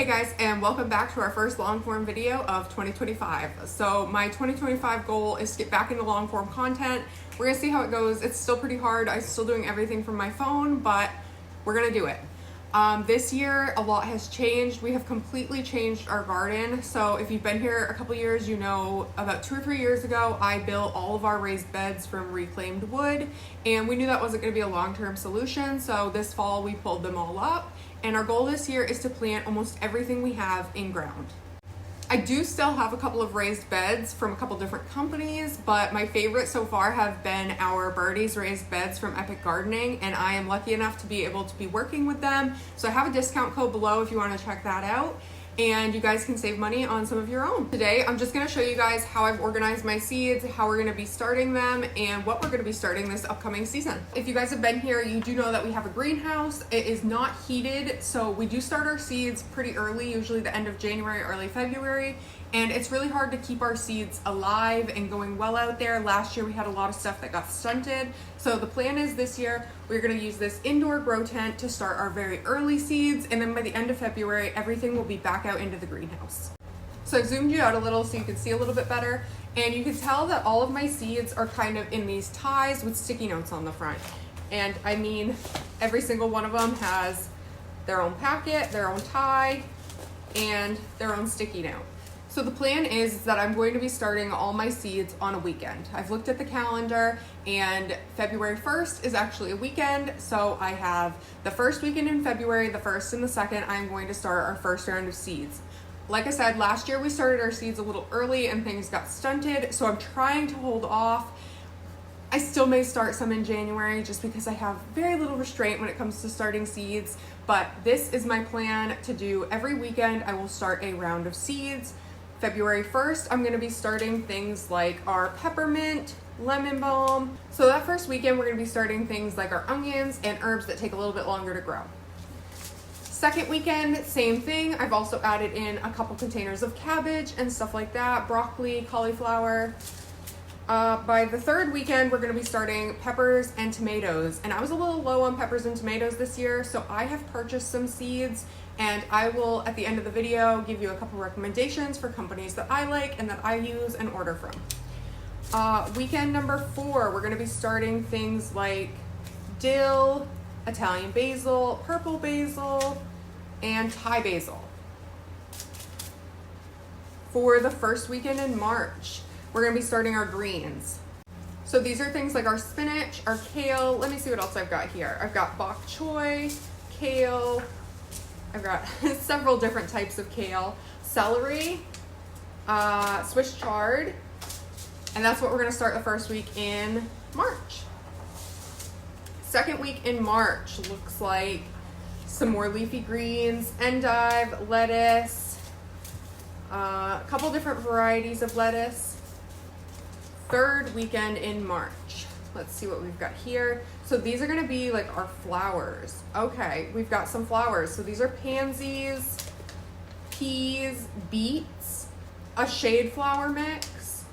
guys, and welcome back to our first long form video of 2025. So my 2025 goal is to get back into long form content. We're gonna see how it goes. It's still pretty hard. I'm still doing everything from my phone, but we're gonna do it. This year, a lot has changed. We have completely changed our garden. So if you've been here a couple years, you know about 2 or 3 years ago, I built all of our raised beds from reclaimed wood, and we knew that wasn't gonna be a long-term solution. So this fall, we pulled them all up. And our goal this year is to plant almost everything we have in ground. I do still have a couple of raised beds from a couple different companies, but my favorite so far have been our Birdie's raised beds from Epic Gardening, and I am lucky enough to be able to be working with them. So I have a discount code below if you want to check that out, and you guys can save money on some of your own. Today, I'm just gonna show you guys how I've organized my seeds, how we're gonna be starting them, and what we're gonna be starting this upcoming season. If you guys have been here, you do know that we have a greenhouse. It is not heated, so we do start our seeds pretty early, usually the end of January, early February, and it's really hard to keep our seeds alive and going well out there. Last year, we had a lot of stuff that got stunted. So the plan is this year, we're gonna use this indoor grow tent to start our very early seeds, and then by the end of February, everything will be back out into the greenhouse. So I zoomed you out a little so you can see a little bit better, and you can tell that all of my seeds are kind of in these ties with sticky notes on the front. And I mean, every single one of them has their own packet, their own tie, and their own sticky note. So the plan is that I'm going to be starting all my seeds on a weekend. I've looked at the calendar, and February 1st is actually a weekend. So I have the first weekend in February, the 1st and the 2nd, I'm going to start our first round of seeds. Like I said, last year we started our seeds a little early and things got stunted, so I'm trying to hold off. I still may start some in January just because I have very little restraint when it comes to starting seeds, but this is my plan to do every weekend. I will start a round of seeds. February 1st, I'm gonna be starting things like our peppermint, lemon balm. So that first weekend, we're gonna be starting things like our onions and herbs that take a little bit longer to grow. Second weekend, same thing. I've also added in a couple containers of cabbage and stuff like that, broccoli, cauliflower. By the third weekend, we're gonna be starting peppers and tomatoes. And I was a little low on peppers and tomatoes this year, so I have purchased some seeds, and I will, at the end of the video, give you a couple recommendations for companies that I like and that I use and order from. Weekend number 4, we're gonna be starting things like dill, Italian basil, purple basil, and Thai basil. For the first weekend in March, we're gonna be starting our greens. So these are things like our spinach, our kale. Let me see what else I've got here. I've got bok choy, kale. I've got several different types of kale, celery, Swiss chard, and that's what we're gonna start the first week in March. Second week in March looks like some more leafy greens, endive, lettuce, a couple different varieties of lettuce. Third weekend in March. Let's see what we've got here. So these are gonna be like our flowers. Okay, we've got some flowers. So these are pansies, peas, beets, a shade flower mix,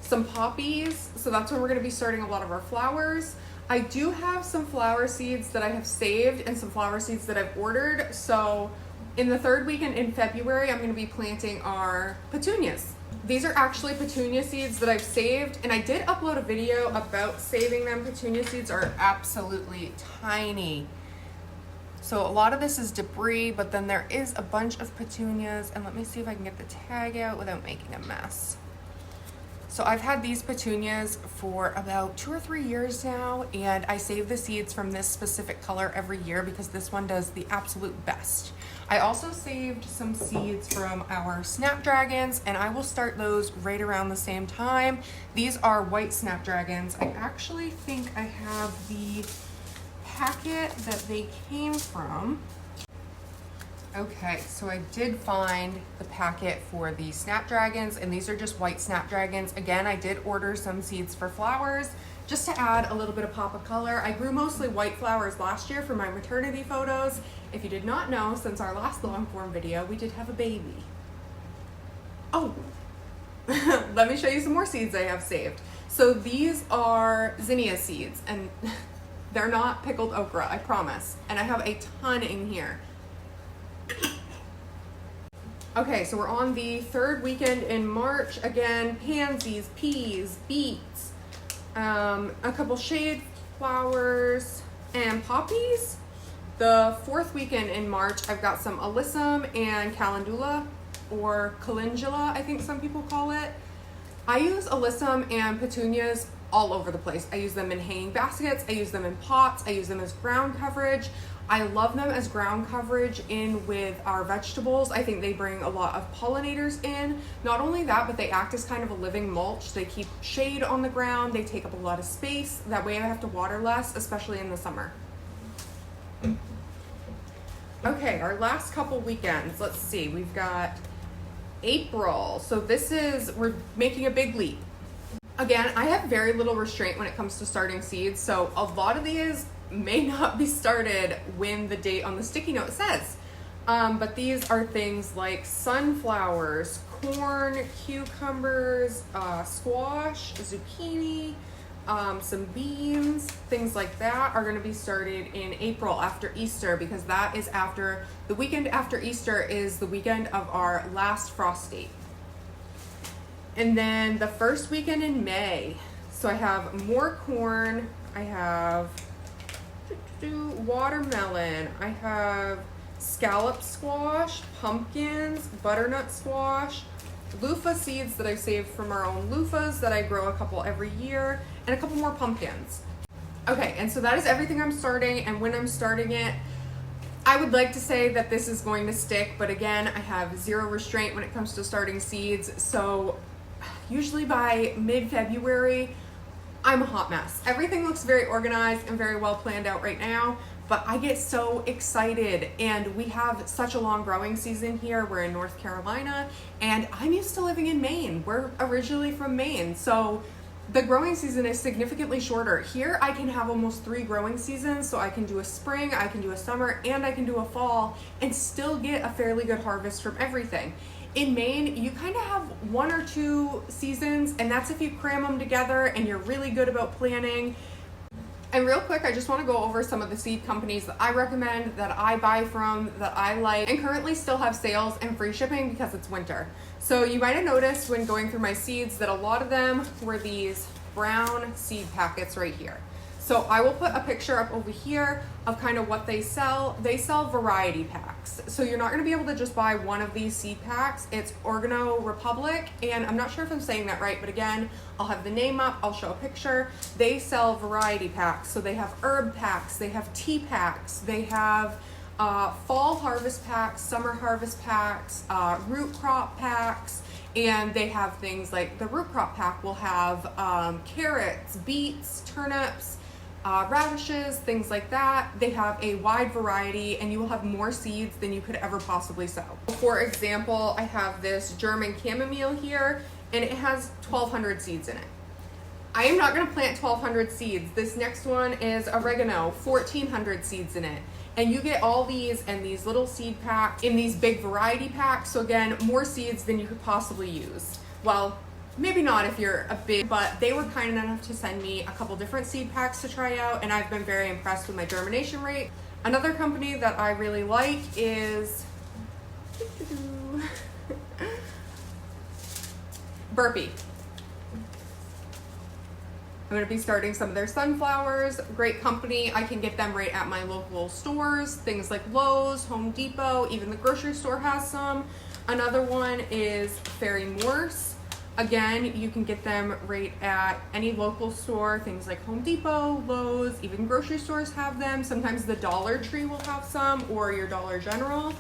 some poppies. So that's when we're gonna be starting a lot of our flowers. I do have some flower seeds that I have saved and some flower seeds that I've ordered. So in the third weekend in February, I'm gonna be planting our petunias. These are actually petunia seeds that I've saved, and I did upload a video about saving them. Petunia seeds are absolutely tiny. So a lot of this is debris, but then there is a bunch of petunias, and let me see if I can get the tag out without making a mess. So I've had these petunias for about 2 or 3 years now, and I save the seeds from this specific color every year because this one does the absolute best. I also saved some seeds from our snapdragons, and I will start those right around the same time. These are white snapdragons. I actually think I have the packet that they came from. Okay, so I did find the packet for the snapdragons, and these are just white snapdragons. Again, I did order some seeds for flowers just to add a little bit of pop of color. I grew mostly white flowers last year for my maternity photos. If you did not know, since our last long form video, we did have a baby. Oh, let me show you some more seeds I have saved. So these are zinnia seeds, and they're not pickled okra, I promise. And I have a ton in here. Okay, so we're on the third weekend in March. Again, pansies, peas, beets, a couple shade flowers, and poppies. The fourth weekend in March, I've got some alyssum and calendula, or calendula, I think some people call it. I use alyssum and petunias all over the place. I use them in hanging baskets, I use them in pots, I use them as ground coverage. I love them as ground coverage in with our vegetables. I think they bring a lot of pollinators in. Not only that, but they act as kind of a living mulch. They keep shade on the ground, they take up a lot of space. That way I have to water less, especially in the summer. Okay, our last couple weekends, let's see, we've got April. So we're making a big leap. Again, I have very little restraint when it comes to starting seeds, so a lot of these may not be started when the date on the sticky note says. But these are things like sunflowers, corn, cucumbers, squash, zucchini, some beans, things like that are going to be started in April after Easter, because that is after the weekend after Easter is the weekend of our last frost date. And then the first weekend in May, so I have more corn, I have watermelon, I have scallop squash, pumpkins, butternut squash, loofah seeds that I saved from our own loofahs that I grow a couple every year, and a couple more pumpkins. Okay, and so that is everything I'm starting, and when I'm starting it, I would like to say that this is going to stick, but again, I have zero restraint when it comes to starting seeds, so usually by mid-February, I'm a hot mess. Everything looks very organized and very well planned out right now, but I get so excited, and we have such a long growing season here. We're in North Carolina, and I'm used to living in Maine. We're originally from Maine, so the growing season is significantly shorter. Here I can have almost 3 growing seasons, so I can do a spring, I can do a summer, and I can do a fall, and still get a fairly good harvest from everything. In Maine, you kind of have 1 or 2 seasons, and that's if you cram them together and you're really good about planning. And real quick, I just want to go over some of the seed companies that I recommend, that I buy from, that I like, and currently still have sales and free shipping because it's winter. So you might have noticed when going through my seeds that a lot of them were these brown seed packets right here. So I will put a picture up over here of kind of what they sell. They sell variety packs. So you're not going to be able to just buy one of these seed packs. It's Organo Republic, and I'm not sure if I'm saying that right, but again, I'll have the name up, I'll show a picture. They sell variety packs. So they have herb packs, they have tea packs, they have fall harvest packs, summer harvest packs, root crop packs, and they have things like the root crop pack will have carrots, beets, turnips, radishes, things like that. They have a wide variety, and you will have more seeds than you could ever possibly sow. For example, I have this German chamomile here, and it has 1,200 seeds in it. I am not going to plant 1,200 seeds. This next one is oregano, 1,400 seeds in it. And you get all these and these little seed packs in these big variety packs. So again, more seeds than you could possibly use. Well, maybe not if you're a big, but they were kind enough to send me a couple different seed packs to try out, and I've been very impressed with my germination rate. Another company that I really like is Burpee. I'm going to be starting some of their sunflowers. Great company. I can get them right at my local stores, things like Lowe's, Home Depot, even the grocery store has some. Another one is Ferry-Morse. Again, you can get them right at any local store, things like Home Depot, Lowe's, even grocery stores have them. Sometimes the Dollar Tree will have some, or your Dollar General.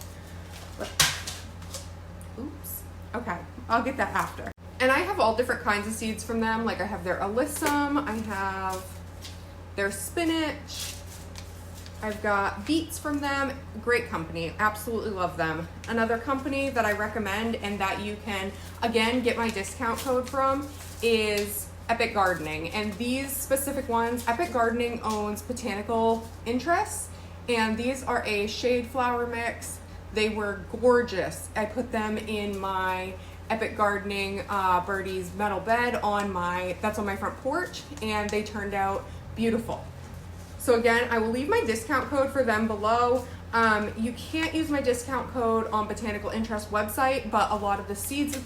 Oops. Okay, I'll get that after. And I have all different kinds of seeds from them. Like I have their alyssum, I have their spinach, I've got beets from them. Great company, absolutely love them. Another company that I recommend and that you can, again, get my discount code from is Epic Gardening. And these specific ones, Epic Gardening owns Botanical Interests, and these are a shade flower mix. They were gorgeous. I put them in my Epic Gardening Birdie's metal bed that's on my front porch, and they turned out beautiful. So again, I will leave my discount code for them below. You can't use my discount code on Botanical Interest website, but a lot of the seeds that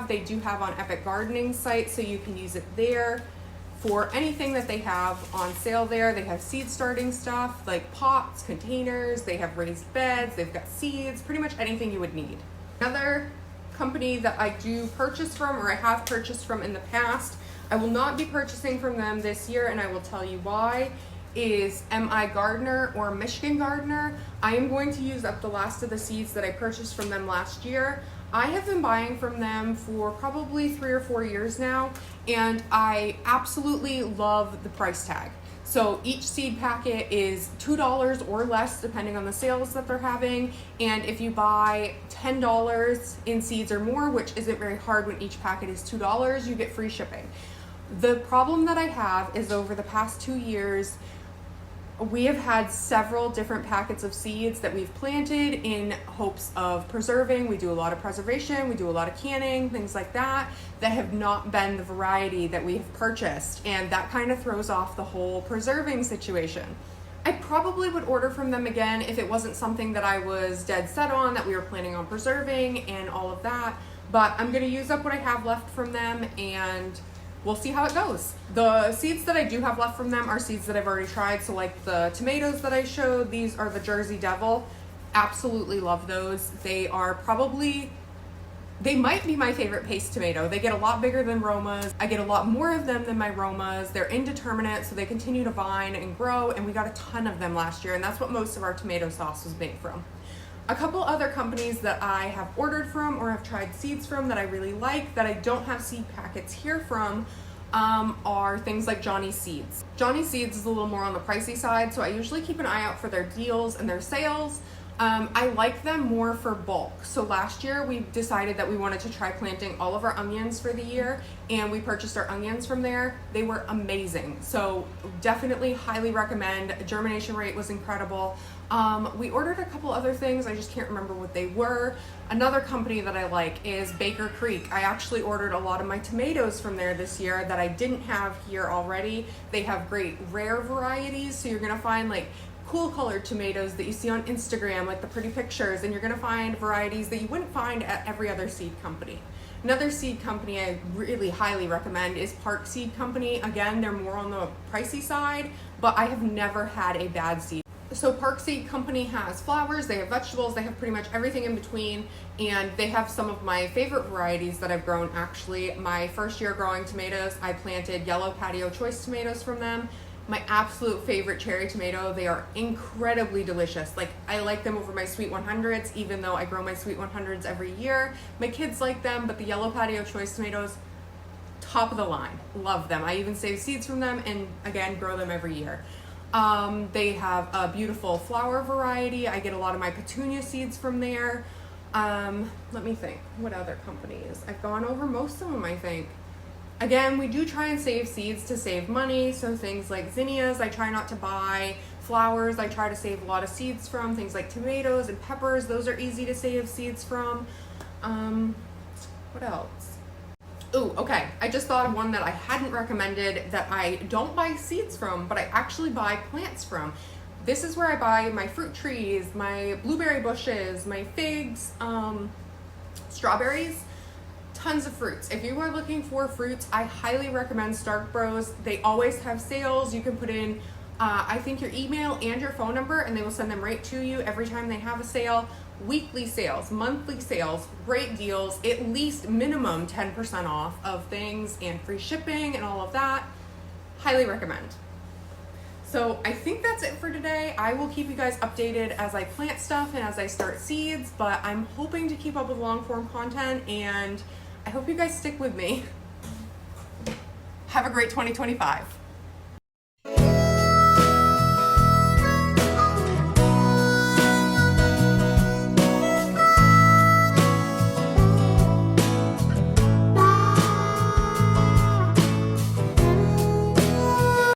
they do have on Epic Gardening site, so you can use it there for anything that they have on sale there. They have seed starting stuff like pots, containers, they have raised beds, they've got seeds, pretty much anything you would need. Another company that I do purchase from, or I have purchased from in the past, I will not be purchasing from them this year, and I will tell you why, is MI Gardener or Michigan Gardener. I am going to use up the last of the seeds that I purchased from them last year. I have been buying from them for probably 3 or 4 years now, and I absolutely love the price tag. So each seed packet is $2 or less depending on the sales that they're having, and if you buy $10 in seeds or more, which isn't very hard when each packet is $2, you get free shipping. The problem that I have is over the past 2 years, we have had several different packets of seeds that we've planted in hopes of preserving. We do a lot of preservation, we do a lot of canning, things like that, that have not been the variety that we've purchased. And that kind of throws off the whole preserving situation. I probably would order from them again if it wasn't something that I was dead set on, that we were planning on preserving and all of that. But I'm gonna use up what I have left from them, and we'll see how it goes. The seeds that I do have left from them are seeds that I've already tried. So like the tomatoes that I showed, these are the Jersey Devil. Absolutely love those. They might be my favorite paste tomato. They get a lot bigger than Romas. I get a lot more of them than my Romas. They're indeterminate, so they continue to vine and grow, and we got a ton of them last year, and that's what most of our tomato sauce was made from. A couple other companies that I have ordered from or have tried seeds from that I really like, that I don't have seed packets here from, are things like Johnny Seeds. Johnny Seeds is a little more on the pricey side, so I usually keep an eye out for their deals and their sales. I like them more for bulk. So last year we decided that we wanted to try planting all of our onions for the year, and we purchased our onions from there. They were amazing. So definitely highly recommend. Germination rate was incredible. We ordered a couple other things, I just can't remember what they were. Another company that I like is Baker Creek. I actually ordered a lot of my tomatoes from there this year that I didn't have here already. They have great rare varieties, so you're gonna find like cool colored tomatoes that you see on Instagram, like the pretty pictures, and you're gonna find varieties that you wouldn't find at every other seed company. Another seed company I really highly recommend is Park Seed Company. Again, they're more on the pricey side, but I have never had a bad seed. So Park Seed Company has flowers, they have vegetables, they have pretty much everything in between, and they have some of my favorite varieties that I've grown actually. My first year growing tomatoes, I planted yellow patio choice tomatoes from them. My absolute favorite cherry tomato. They are incredibly delicious. Like, I like them over my sweet 100s, even though I grow my sweet 100s every year. My kids like them, but the yellow patio choice tomatoes, top of the line. Love them. I even save seeds from them and again, grow them every year. They have a beautiful flower variety. I get a lot of my petunia seeds from there. Let me think, what other companies? I've gone over most of them, I think. Again, we do try and save seeds to save money, so things like zinnias, I try not to buy. Flowers, I try to save a lot of seeds from. Things like tomatoes and peppers, those are easy to save seeds from. What else? Ooh, okay, I just thought of one that I hadn't recommended that I don't buy seeds from, but I actually buy plants from. This is where I buy my fruit trees, my blueberry bushes, my figs, strawberries. Tons of fruits. If you are looking for fruits, I highly recommend Stark Bros. They always have sales. You can put in, I think, your email and your phone number, and they will send them right to you every time they have a sale. Weekly sales, monthly sales, great deals, at least minimum 10% off of things and free shipping and all of that. Highly recommend. So I think that's it for today. I will keep you guys updated as I plant stuff and as I start seeds, but I'm hoping to keep up with long form content, and I hope you guys stick with me. Have a great 2025.